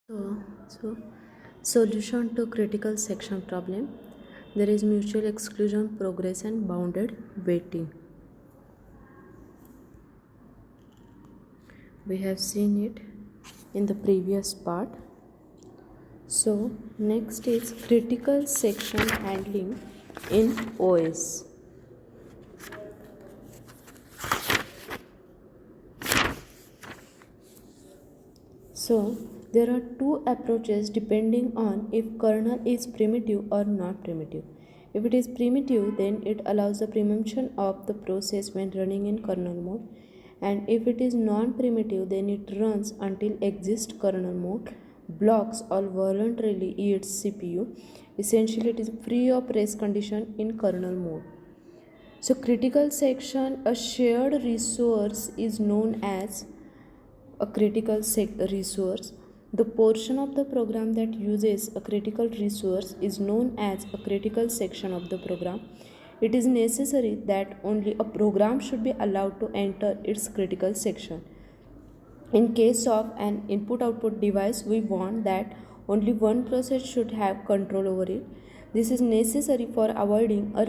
So, solution to critical section problem. There is mutual exclusion, progress, and bounded waiting. We have seen it in the previous part. So, next is critical section handling in OS. So, there are two approaches depending on if kernel is primitive or not primitive. If it is primitive, then it allows the preemption of the process when running in kernel mode, and if it is non-primitive, then it runs until exist kernel mode, blocks or voluntarily eats CPU. Essentially, it is free of race condition in kernel mode. So, critical section, a shared resource, is known as a critical resource. The portion of the program that uses a critical resource is known as a critical section of the program. It is necessary that only a program should be allowed to enter its critical section. In case of an input-output device, we want that only one process should have control over it. This is necessary for avoiding a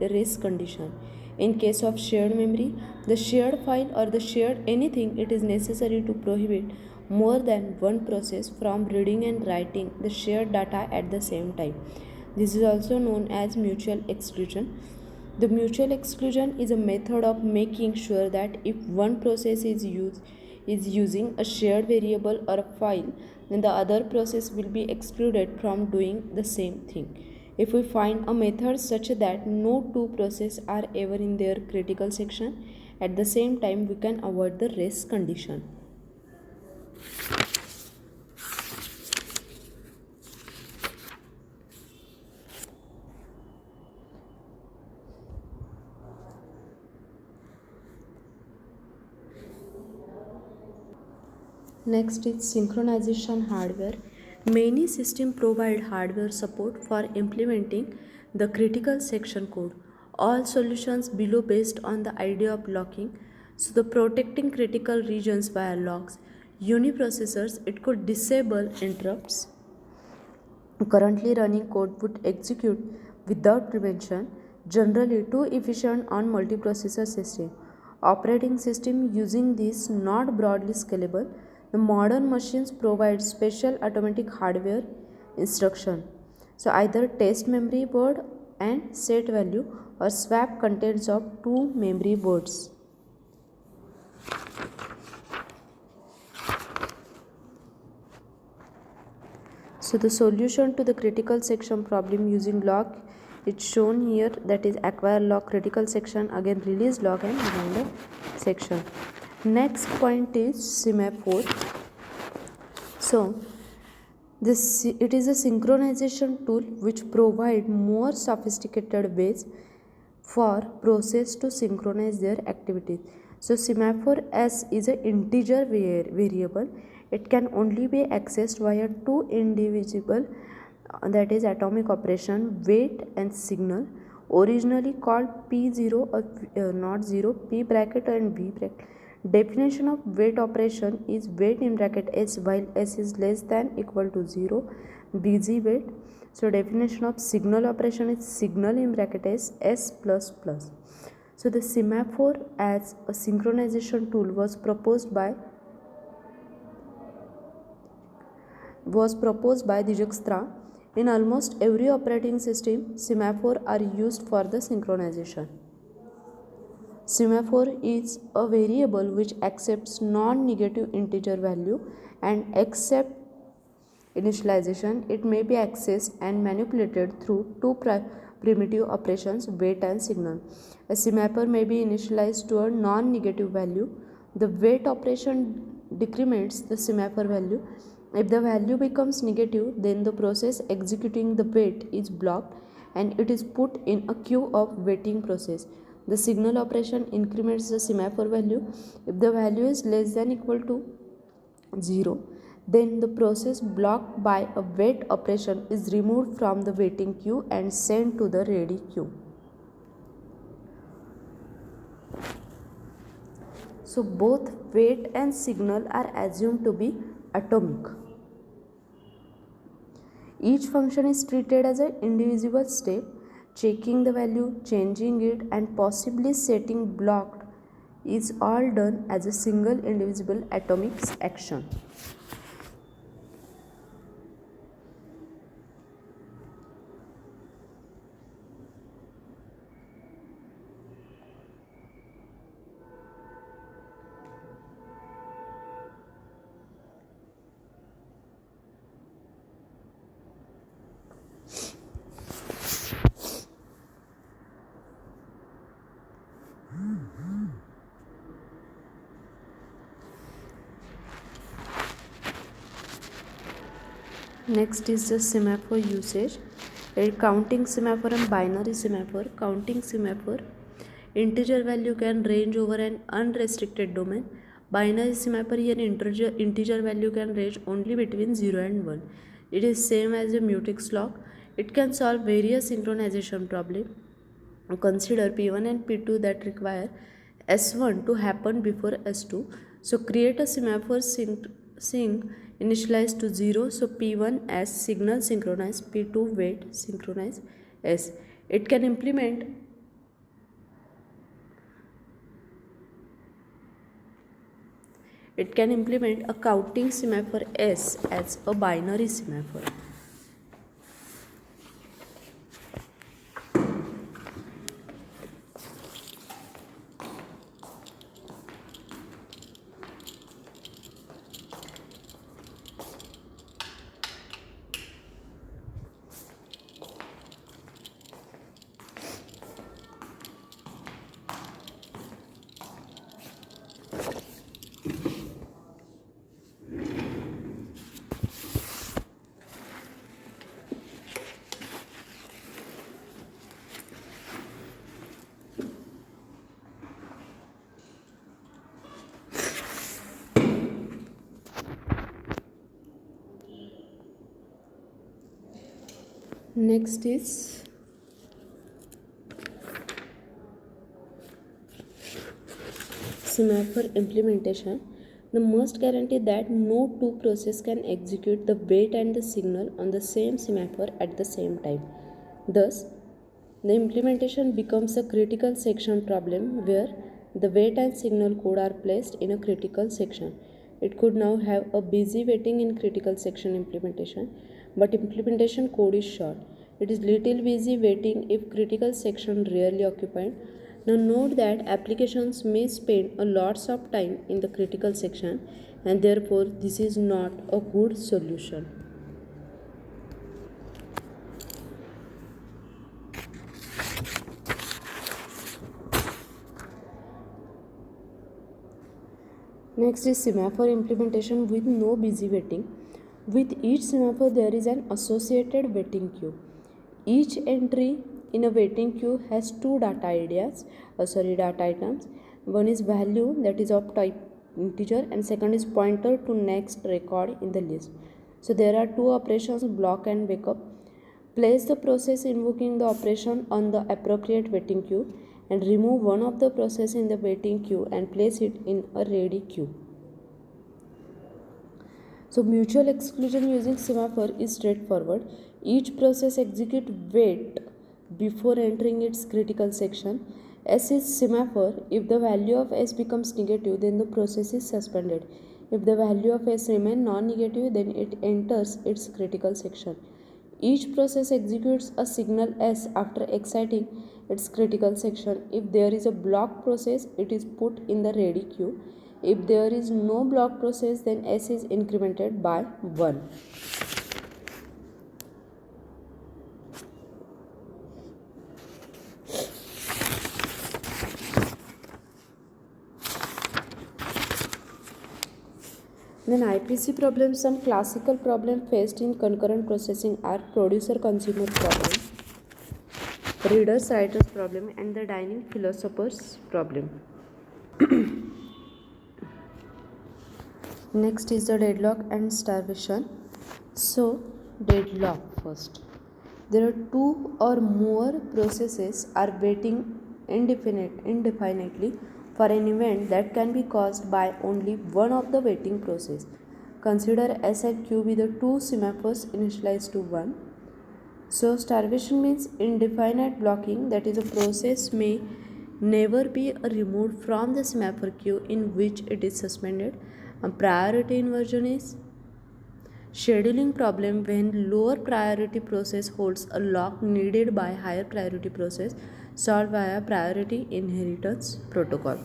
race condition. In case of shared memory, the shared file or the shared anything, it is necessary to prohibit more than one process from reading and writing the shared data at the same time. This is also known as mutual exclusion. The mutual exclusion is a method of making sure that if one process is using a shared variable or a file, then the other process will be excluded from doing the same thing. If we find a method such that no two processes are ever in their critical section at the same time, we can avoid the race condition. Next is synchronization hardware. Many systems provide hardware support for implementing the critical section code. All solutions below based on the idea of locking. So the protecting critical regions via locks. Uniprocessors, it could disable interrupts. Currently running code would execute without prevention, generally too efficient on multiprocessor system. Operating system using this not broadly scalable. The modern machines provide special automatic hardware instruction. So either test memory word and set value or swap contents of two memory words. So the solution to the critical section problem using lock is shown here, that is acquire lock critical section, again release lock and reminder section. Next point is semaphore. So it is a synchronization tool which provide more sophisticated ways for process to synchronize their activities. So semaphore S is an integer variable. It can only be accessed via two indivisible, that is atomic operation, wait and signal, originally called P0 or not 0, P bracket and V bracket. Definition of wait operation is wait in bracket S while S is less than equal to 0, busy wait. So definition of signal operation is signal in bracket S plus plus. So the semaphore as a synchronization tool was proposed by Dijkstra. In almost every operating system, semaphore are used for the synchronization. Semaphore is a variable which accepts non-negative integer value, and except initialization, it may be accessed and manipulated through two primitive operations, wait and signal. A semaphore may be initialized to a non-negative value. The wait operation decrements the semaphore value. If the value becomes negative, then the process executing the wait is blocked and it is put in a queue of waiting process. The signal operation increments the semaphore value. If the value is less than equal to 0, then the process blocked by a wait operation is removed from the waiting queue and sent to the ready queue. So both wait and signal are assumed to be atomic. Each function is treated as an indivisible step. Checking the value, changing it, and possibly setting blocked is all done as a single indivisible atomic action. Next is the semaphore usage. A counting semaphore and binary semaphore. Counting semaphore, integer value can range over an unrestricted domain. Binary semaphore, an integer value can range only between 0 and 1. It is same as a mutex lock. It can solve various synchronization problems. Consider P1 and P2 that require S1 to happen before S2. So create a semaphore sync initialized to 0. So P1 as signal synchronize, P2 wait synchronize S. It can implement a counting semaphore S as a binary semaphore. Next is semaphore implementation. The must guarantee that no two processes can execute the wait and the signal on the same semaphore at the same time. Thus, the implementation becomes a critical section problem where the wait and signal code are placed in a critical section. It could now have a busy waiting in critical section implementation, but implementation code is short. It is little busy waiting if critical section rarely occupied. Now note that applications may spend a lots of time in the critical section, and therefore this is not a good solution. Next is semaphore implementation with no busy waiting. With each semaphore, there is an associated waiting queue. Each entry in a waiting queue has two data items. One is value, that is of type integer, and second is pointer to next record in the list. So there are two operations, block and wake up. Place the process invoking the operation on the appropriate waiting queue, and remove one of the process in the waiting queue and place it in a ready queue. So mutual exclusion using semaphore is straightforward. Each process executes wait before entering its critical section. S is semaphore. If the value of S becomes negative, then the process is suspended. If the value of S remains non-negative, then it enters its critical section. Each process executes a signal S after exciting its critical section. If there is a block process, it is put in the ready queue. If there is no block process, then S is incremented by 1. Then IPC problems. Some classical problems faced in concurrent processing are producer-consumer problem, readers-writers problem, and the dining philosophers problem. Next is the deadlock and starvation. So, deadlock first. There are two or more processes are waiting indefinitely for an event that can be caused by only one of the waiting process. Consider S and Q be the two semaphores initialized to 1. So starvation means indefinite blocking, that is a process may never be removed from the semaphore queue in which it is suspended. A priority inversion is scheduling problem when lower priority process holds a lock needed by higher priority process, solved via priority inheritance protocol.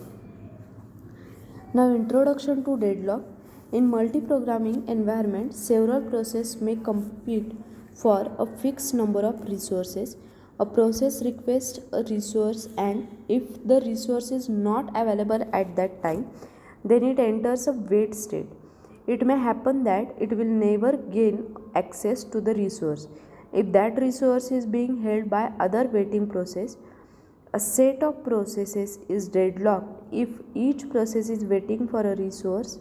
Now introduction to deadlock. In multi-programming environment, several processes may compete for a fixed number of resources. A process requests a resource, and if the resource is not available at that time, then it enters a wait state. It may happen that it will never gain access to the resource. If that resource is being held by other waiting process, a set of processes is deadlocked if each process is waiting for a resource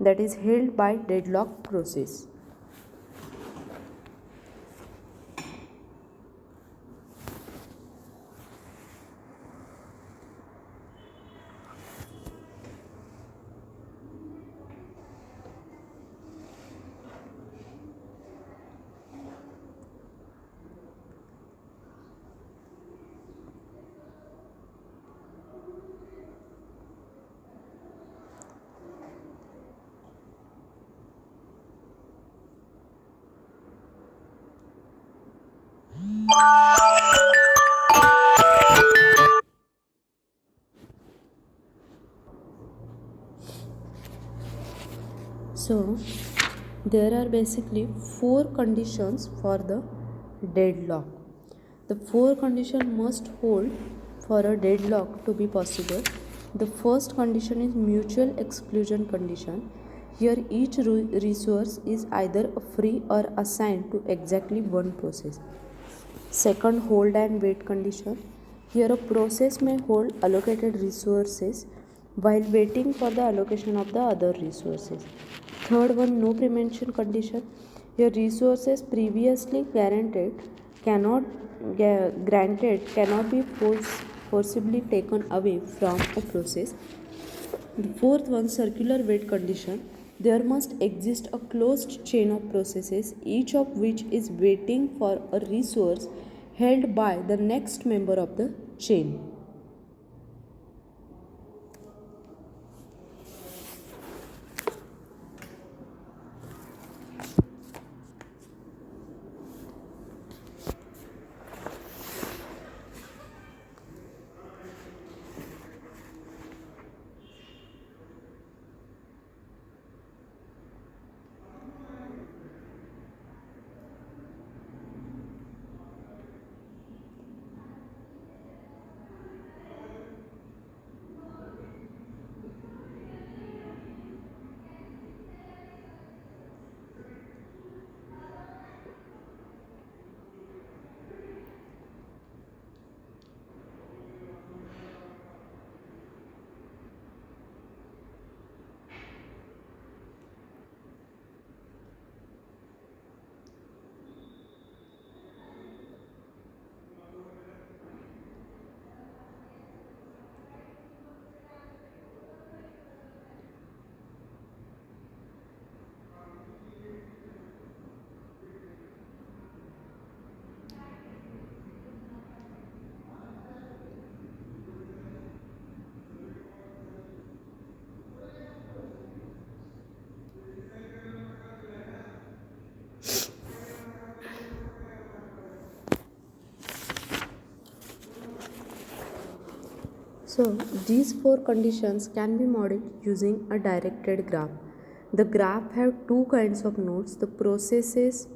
that is held by deadlock process. So, there are basically four conditions for the deadlock. The four conditions must hold for a deadlock to be possible. The first condition is mutual exclusion condition. Here, each resource is either free or assigned to exactly one process. Second, hold and wait condition. Here, a process may hold allocated resources while waiting for the allocation of the other resources. Third one, no preemption condition. Here, resources previously granted cannot be forcibly taken away from a process. The fourth one, circular wait condition. There must exist a closed chain of processes, each of which is waiting for a resource held by the next member of the chain. So these four conditions can be modeled using a directed graph. The graph have two kinds of nodes, the processes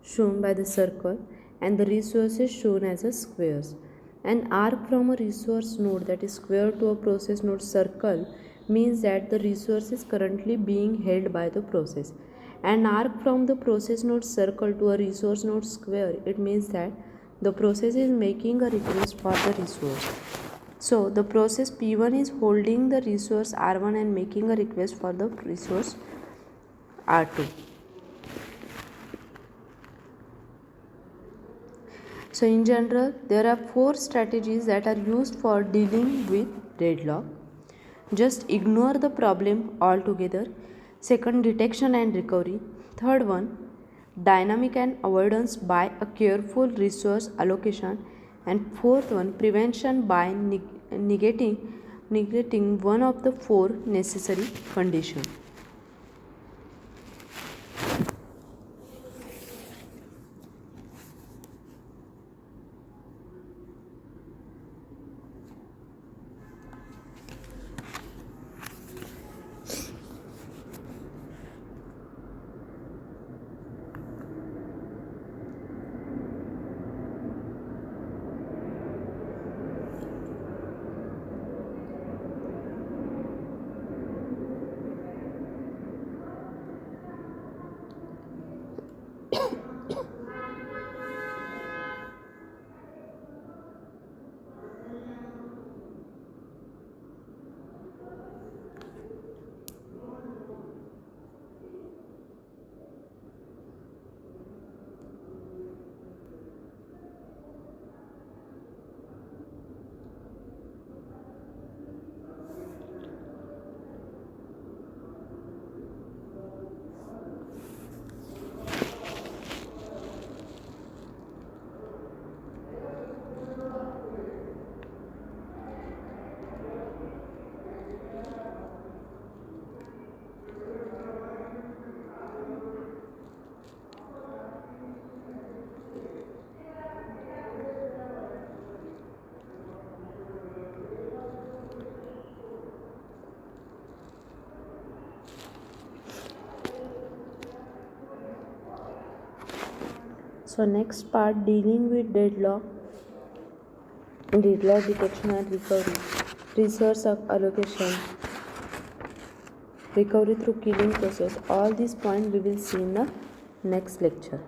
shown by the circle and the resources shown as a squares. An arc from a resource node, that is square, to a process node circle means that the resource is currently being held by the process. An arc from the process node circle to a resource node square, it means that the process is making a request for the resource. So the process P1 is holding the resource R1 and making a request for the resource R2. So in general, there are four strategies that are used for dealing with deadlock. Just ignore the problem altogether. Second, detection and recovery. Third one, dynamic and avoidance by a careful resource allocation. And fourth one, prevention by negating one of the four necessary conditions. So next part, dealing with deadlock detection and recovery, resource allocation, recovery through killing process. All these points we will see in the next lecture.